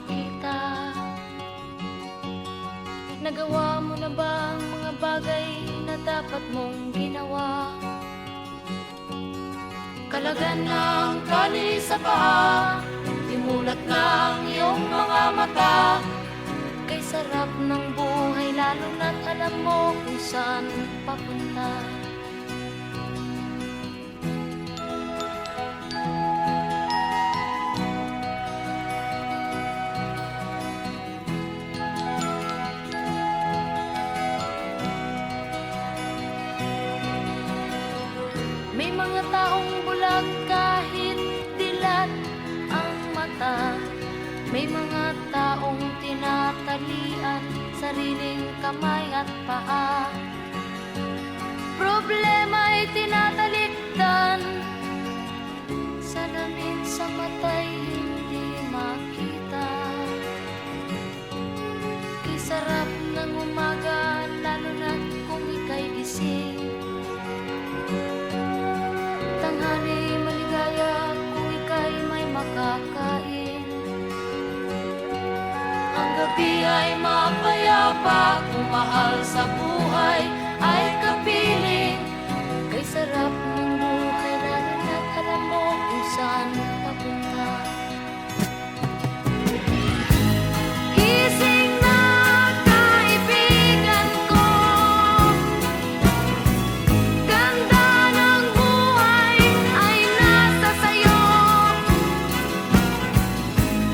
makita. Nagawa mo na ba ang mga bagay na dapat mong ginawa? Kalagan ng tali sa paa, imulat ng iyong mga mata. Kay sarap ng buhay lalo na't alam mo kung saan papunta. May mga taong bulag kahit dilat ang mata. May mga taong tinatalian sariling kamay at paa. Problema'y tinatalikdan, salamin sa mata'y hindi makita. Kay sarap ng umaga lalo na kung ika'y gising. Tanghali maligaya kung ika'y may makakain. Ang gabi ay mapayapa kung mahal sa buhay ay kapiling. Kay sarap ng buhay lalo na't alam mo kung saan papunta. Gising na kaibigan ko, ganda ng buhay ay nasa sayo.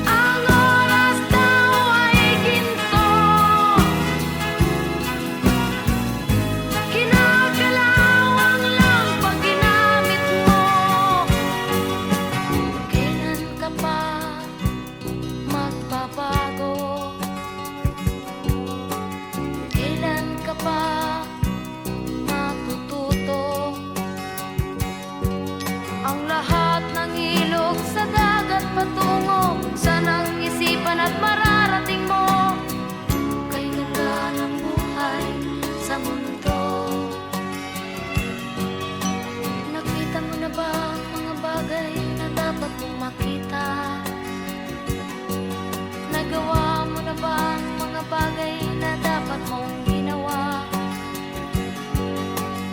Ang oras daw ay ginto, kinakalawang lang pag ginamit mo. Kailan ka pa magbabago? Kailan ka pa matututo? Ang lahat ng ilog sa dagat patungo, sanang isipan at mararating mo. Kay ganda ng buhay sa mundo. Nakita mo na ba ang mga bagay na dapat mong makita? Nagawa mo na ba ang mga bagay na dapat mong ginawa?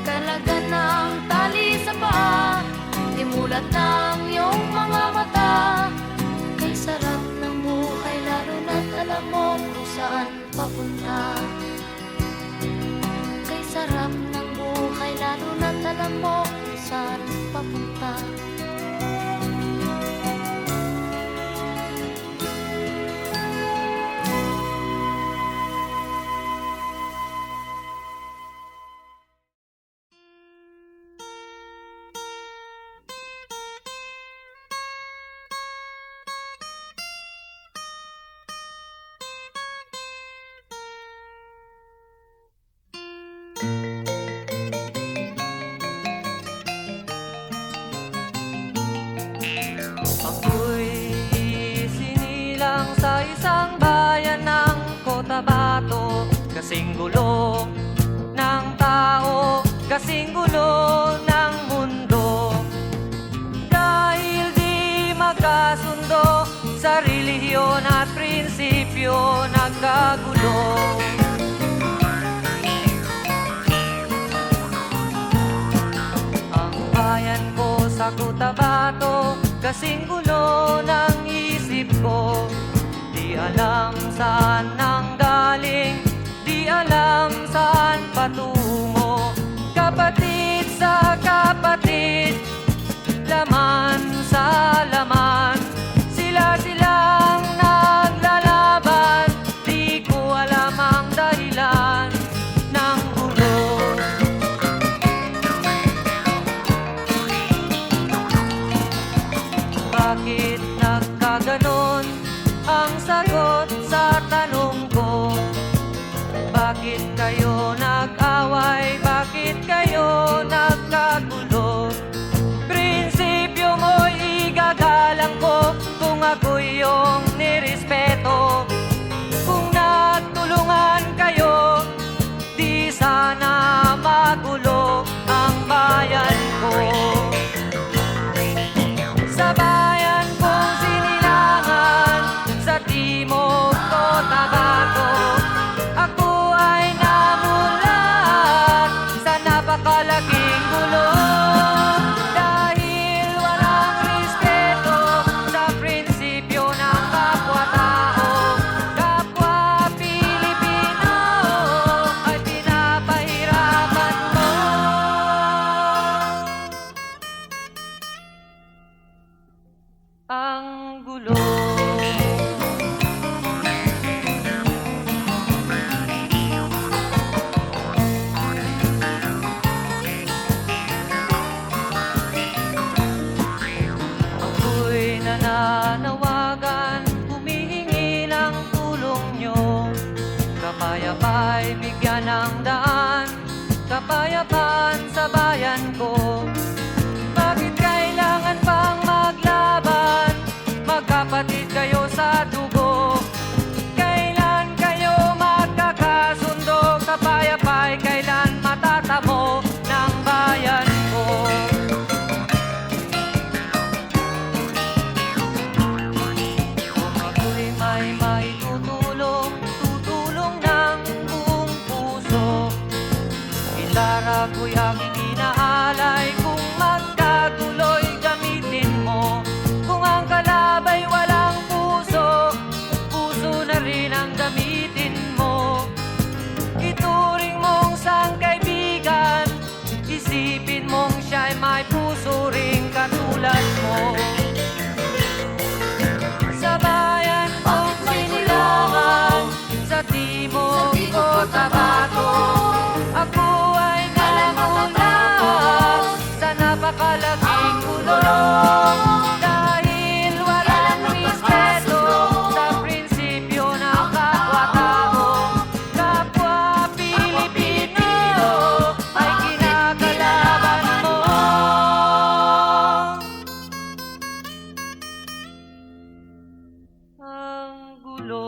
Kalagan ng tali sa paa, imulat ng iyong mga mata. Kay sarap ng buhay lalo na't alam mo kung saan papunta. Kay sarap ng buhay lalo na't alam mo kung saan papunta. Ako'y sinilang sa isang bayan ng Cotabato. Kasing gulo ng tao, kasing gulo ng mundo. Dahil di magkasundo sa relihiyon at prinsipyo, nagkagulo. Ang bayan ko sa Cotabato, kasing gulo ng isip ko. Di alam saan nang galing, di alam saan patungo. Kapatid sa kapatid, laman sa laman, sila-silang naglalaban. Di ko alam ang dahilan ng gulo. Bakit nagkaganon ang sagot sa tanong ko? Bakit kayo nag-away napakalaking gulo. Dahil walang respeto sa prinsipyo ng kapwa-tao, kapwa Pilipino ay pinapahirapan mo. Ang gulo. Ako'y nananawagan, humihingi ng tulong nyo. Kapayapa'y bigyan ng daan, kapayapaan sa bayan ko. Bakit kailangan pang maglaban? Magkapatid kayo sa dugo. Kailan kayo magkakasundo? Kapayapa'y kailan matatamo ng bayan ko? Kung ako'y may maitutulong, tutulong ng buong puso. Gitara ko'y aking inaalay, kung magkaguloy gamitin mo. Kung ang kalabay walang puso, puso na rin ang gamitin mo. Ituring mong sangkaibigan, isipin mong siya'y may puso ring katulad mo. Sa bayan kong sinilangan, sa timog Cotabato, ako ay nanguna sa napakalaking gulo. Dahil walang respeto sa prinsipyo ng kapwa-tao, kapwa Pilipino ay kinakalaban mo. Ang gulo.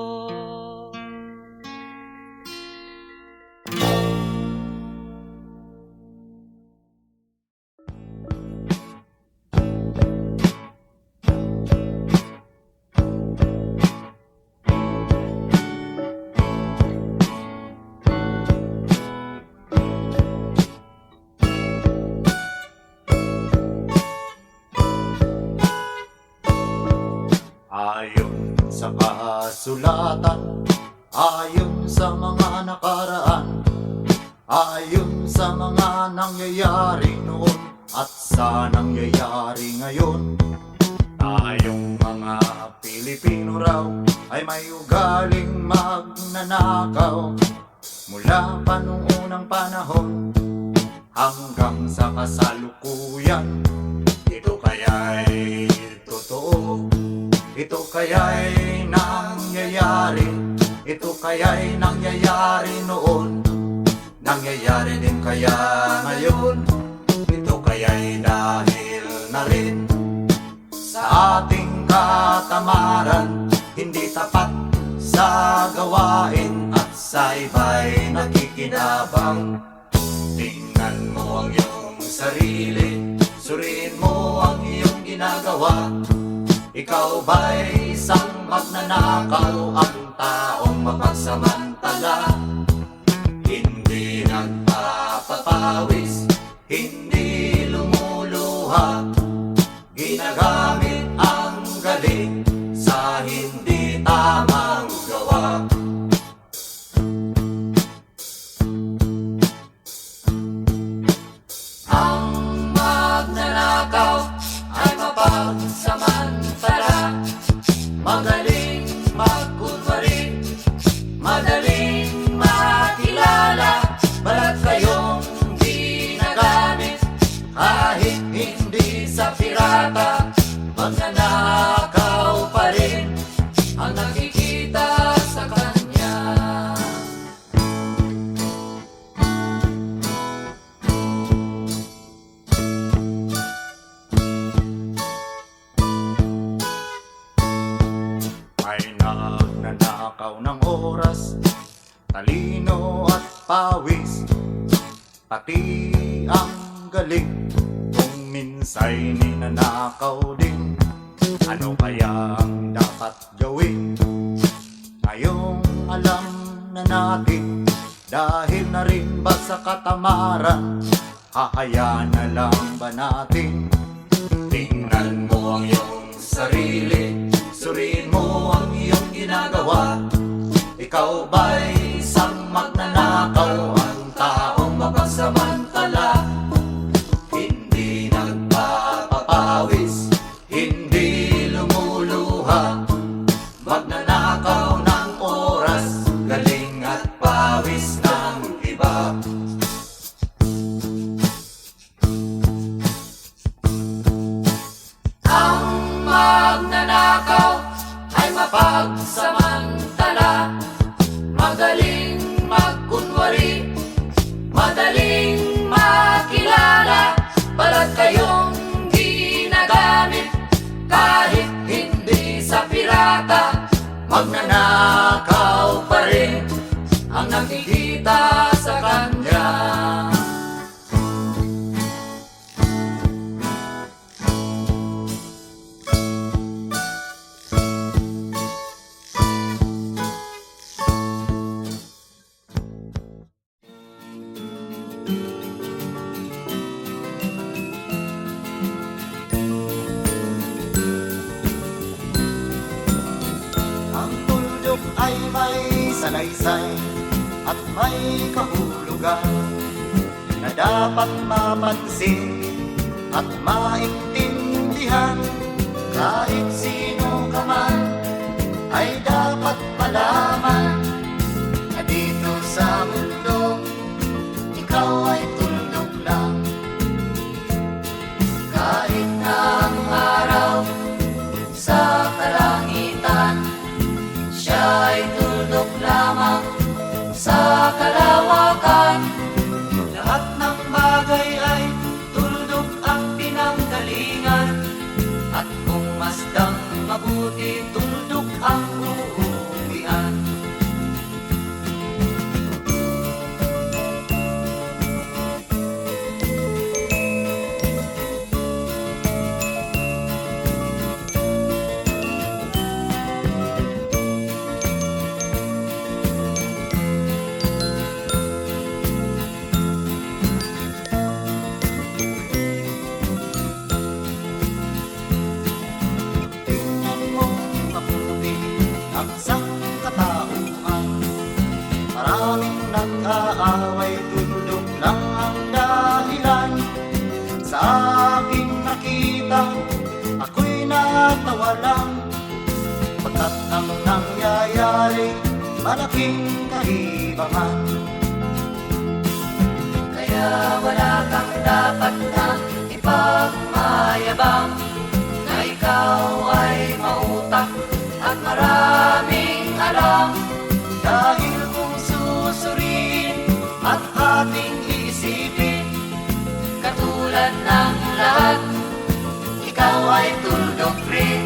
Ayon sa kasulatan, ayon sa mga nakaraan, ayon sa mga nangyayari noon at sa nangyayari ngayon, tayong mga Pilipino raw ay may ugaling magnanakaw. Mula pa nung unang panahon hanggang sa kasalukuyan, ito kaya'y totoo. Ito kaya'y nangyayari, ito kaya'y nangyayari noon, nangyayari din kaya ngayon. Ito kaya'y dahil na rin sa ating katamaran, hindi tapat sa gawain at sa iba'y nakikinabang. Tingnan mo ang iyong sarili, suriin mo ang iyong ginagawa. Ikaw ba'y isang magnanakaw, ang taong mapagsamantala? Hindi nagpapapawis, hindi lumuluha, ginagamit ang galing sa hindi tamang gawa. Ang magnanakaw ay mapagsamantala, magaling magkunwari, madaling makilala. Balat kayong ginagamit kahit hindi sa pirata, magnanakaw pa rin ang nakikita sa kanya. May nagnanakaw ng oras, talino at pawis, pati ang galing. Kung minsa'y ninanakaw din, ano kaya ang dapat gawin? Ngayong alam na natin, dahil na rin ba sa katamaran, Hahayaan na lang ba natin? Tingnan mo ang iyong sarili, suriin mo ang iyong ginagawa. Ikaw ba'y isang magnanakaw? Ang taong mapagsamantala, hindi nagpapapawis, hindi lumuluha. Magnanakaw ng oras, galing at pawis ng iba. Ang magnanakaw ay mapagsamantala, magaling magkunwari, madaling makilala. Balat kayong ginagamit kahit hindi sa pirata. Magnanakaw pa rin ang nakikita sa kanya. Ang tuldok ay may salaysay at may kahulugan na dapat mapansin at maintindihan. Kahit sino ka man ay dapat malaman na dito sa mundo ikaw ay tuldok lang. Kahit na ang araw sa kalangitan, siya ay tuldok lamang sa kalawakan. Lahat ng bagay ay tuldok ang pinanggalingan. At kung masdang mabuti, tuldok ang uuwian. Tingnan mo mabuti ang sangkatauhan. Maraming nag-aaway, tuldok lang ang dahilan. Sa aking nakita, ako'y natawa lang. Pagkat ang nangyayari, malaking kaibahan. Kaya wala kang dapat na ipagmayabang, na ikaw ay mautak at maraming alam. Dahil kung susuriin at ating iisipin, Katulad ng lahat, ikaw ay tuldok rin.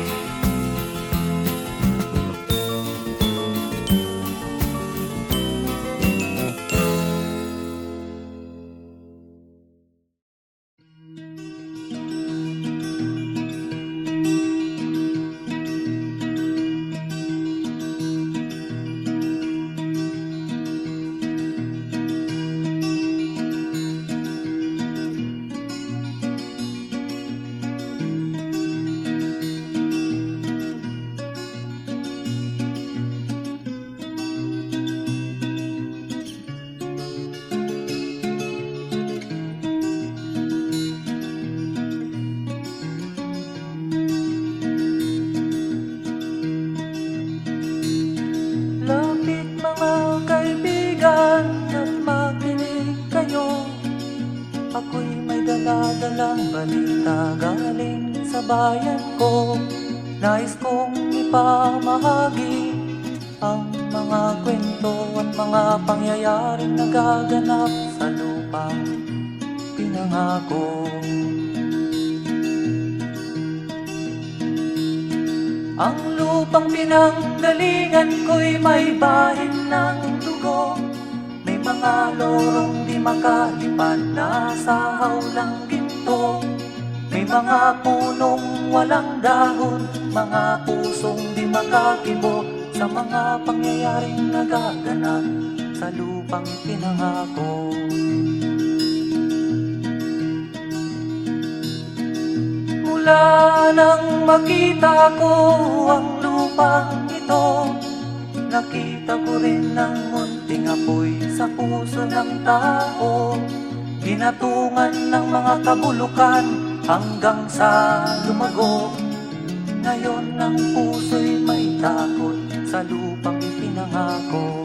Lapit mga kaibigan at makinig kayo. Ako'y may dala-dalang balita galing sa bayan ko. Nais kong ipamahagi ang mga kwento at mga pangyayaring nagaganap sa lupang pinangako. Ang lupang pinanggalingan ko'y may bahin ng dugo. May mga lorong di makalipad na sa hawlang ginto. May mga punong walang dahon, mga pusong di makakibo sa mga pangyayaring nagaganap sa lupang pinangako. Mula nang makita ko ang lupang ito, nakita ko rin ang munting apoy sa puso ng tao. Ginatungan ng mga kabulukan hanggang sa lumago. Ngayon ang puso'y may takot sa lupang ipinangako.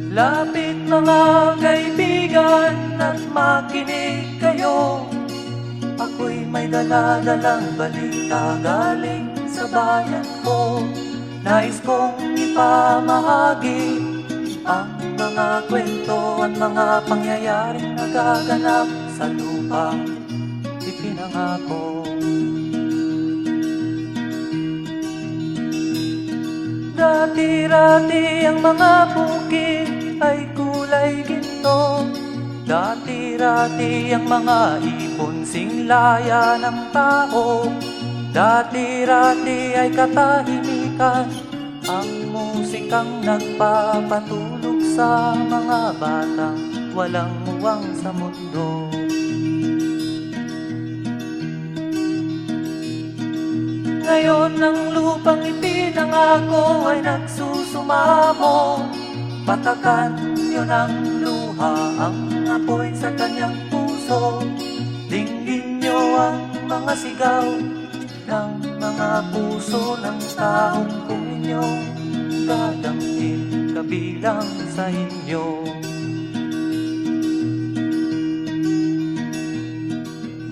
Lapit mga kaibigan at makinig kayo. Ako'y may dala-dalang balita galing sa bayan ko. Nais kong ipamahagi ang mga kwento at mga pangyayaring nagaganap sa lupang ipinangako. Dati-rati ang mga bukid ay kulay ginto. Dati-rati ang mga ibon singlaya ng tao. Dati-rati ay katahimikan ang musikang nagpapatulog sa mga batang walang muwang sa mundo. Ngayon ang lupang ipinangako ay nagsusumamo. Patakan nyo ng luha ang apoy sa kanyang puso. Dinggin nyo ang mga sigaw ng mga puso ng taong kung inyong dadamhin kabilang sa inyo.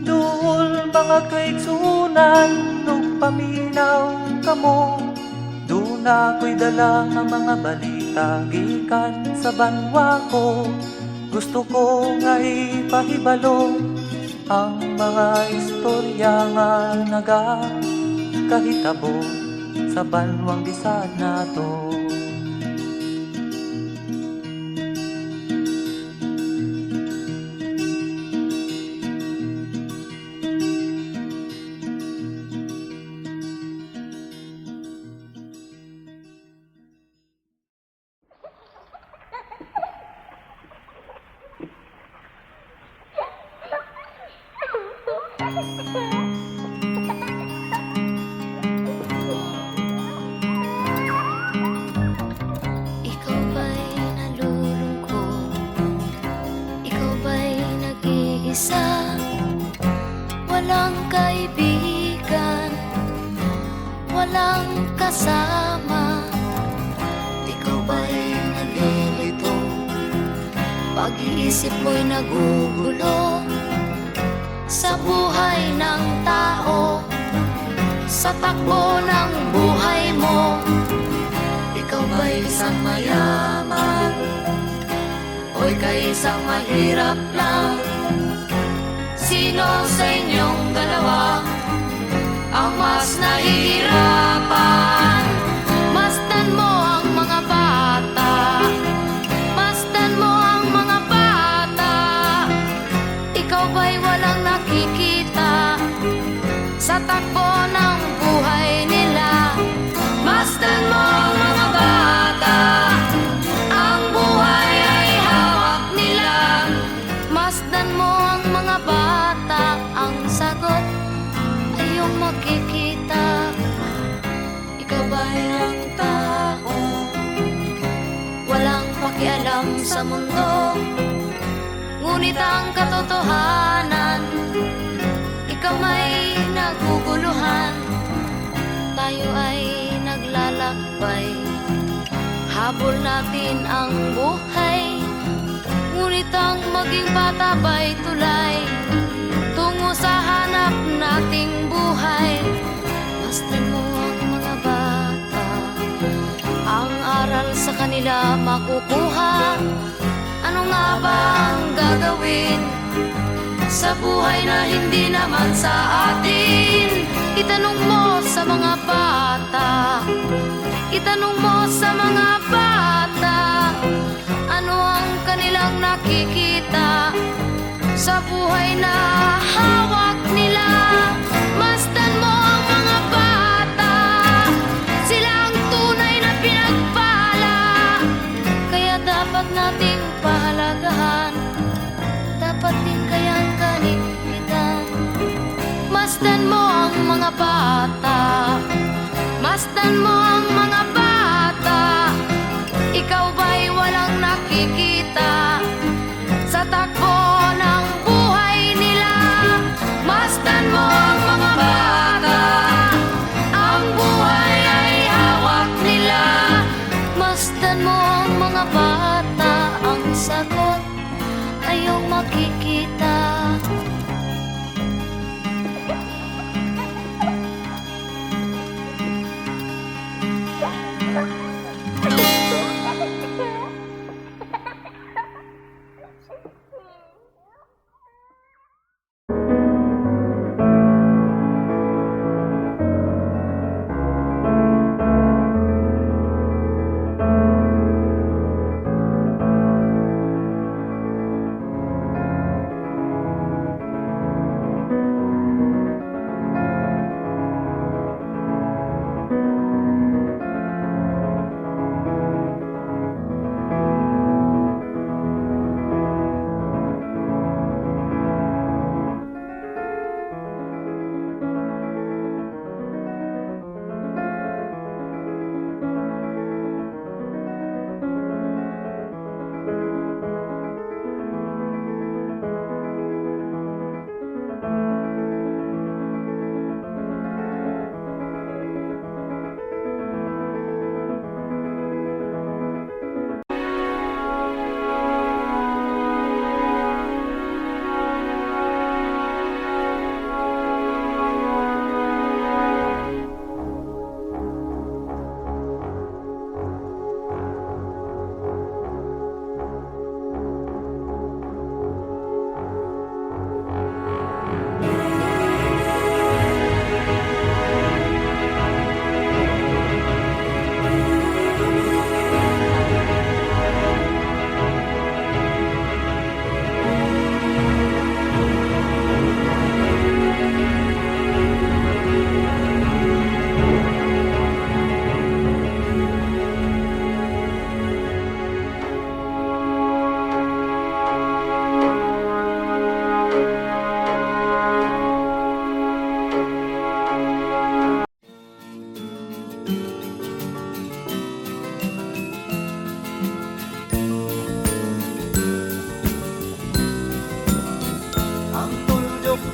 Duol mga kaigsunan nung paminaw kamo. Doon ako'y dala ng mga balita gikan sa banwa ko. Gusto ko nga ipahibalo ang mga istorya nga nagakahitabo sa banwang bisag nato. Ikaw ba'y nalulungkot? Ikaw ba'y nag-iisa? Walang kaibigan, walang kasama. Ikaw ba'y nalilito? Pag-iisip mo'y nagugulo sa buhay ng tao, sa takbo ng buhay mo. Ikaw ba'y isang mayaman o ika'y isang mahirap lang? Sino sa inyong dalawa ang mas nahihirapan? Masdan mo ang mga bata, masdan mo ang mga bata. Ikaw ba'y walang nakikita sa takbo ng buhay nila? Masdan mo ang mga bata, ang buhay ay hawak nila. Masdan mo ang mga bata, ang sagot ay iyong makikita. Ikaw ba'y ang tao, walang pakialam sa mundo? Ngunit ang katotohanan, ikaw may naguguluhan. Tayo ay naglalakbay, habol natin ang buhay. Ngunit ang maging bata ba'y tulay tungo sa hanap nating buhay? Masdan mo ang mga bata, ang aral sa kanila makukuha. Ano nga ba ang gagawin sa buhay na hindi naman sa atin? Itanong mo sa mga bata, itanong mo sa mga bata, ano ang kanilang nakikita sa buhay na hawak nila? Masdan mo ang mga bata, sila ang tunay na pinagpala. Kaya dapat nating pahalagahan, dapat din kayang kanin kita. Masdan mo ang mga bata, masdan mo ang mga bata. Ikaw ba'y walang nakikita sa takbo ng buhay nila? Masdan mo ang mga bata, ang buhay ay hawak nila. Masdan mo ang mga bata, ang sagot ay iyong makikita.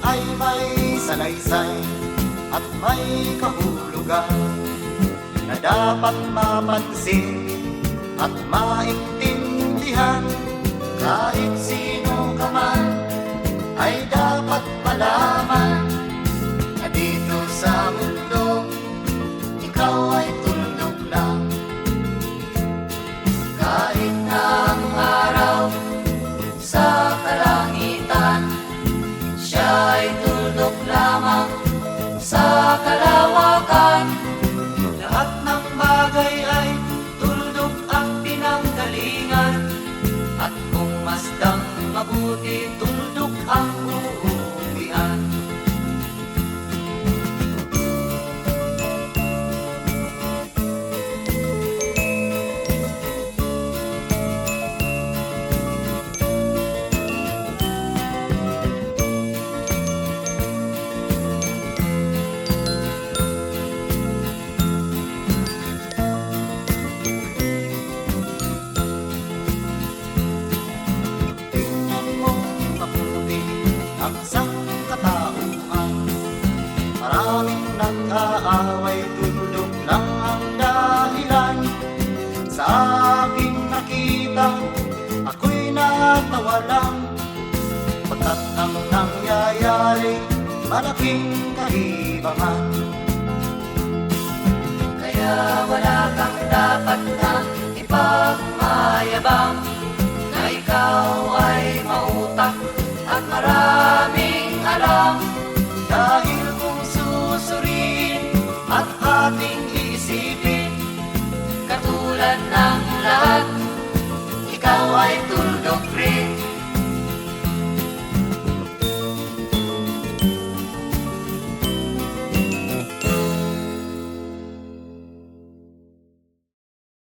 Ay may salaysay at may kahulugan na dapat mapansin at maintindihan. Kahit sino ka man ay dapat malaman na dito sa mundo ikaw ay tuldok lang. Kahit na ang araw sa kalangitan, siya ay tuldok lamang sa kalawakan. Lahat ng bagay ay tuldok ang pinanggalingan, at kung masdang mabuti, tuldok ang uuwian. Maraming nag-aaway, tuldok lang ang dahilan. Sa aking nakita, ako'y natawa lang, pagkat ang nangyayari, malaking kaibahan. Kaya wala kang dapat na ipagmayabang, na ikaw ay mautak at maraming alam. Dahil kung susuriin at ating iisipin, Katulad ng lahat, ikaw ay tuldok rin.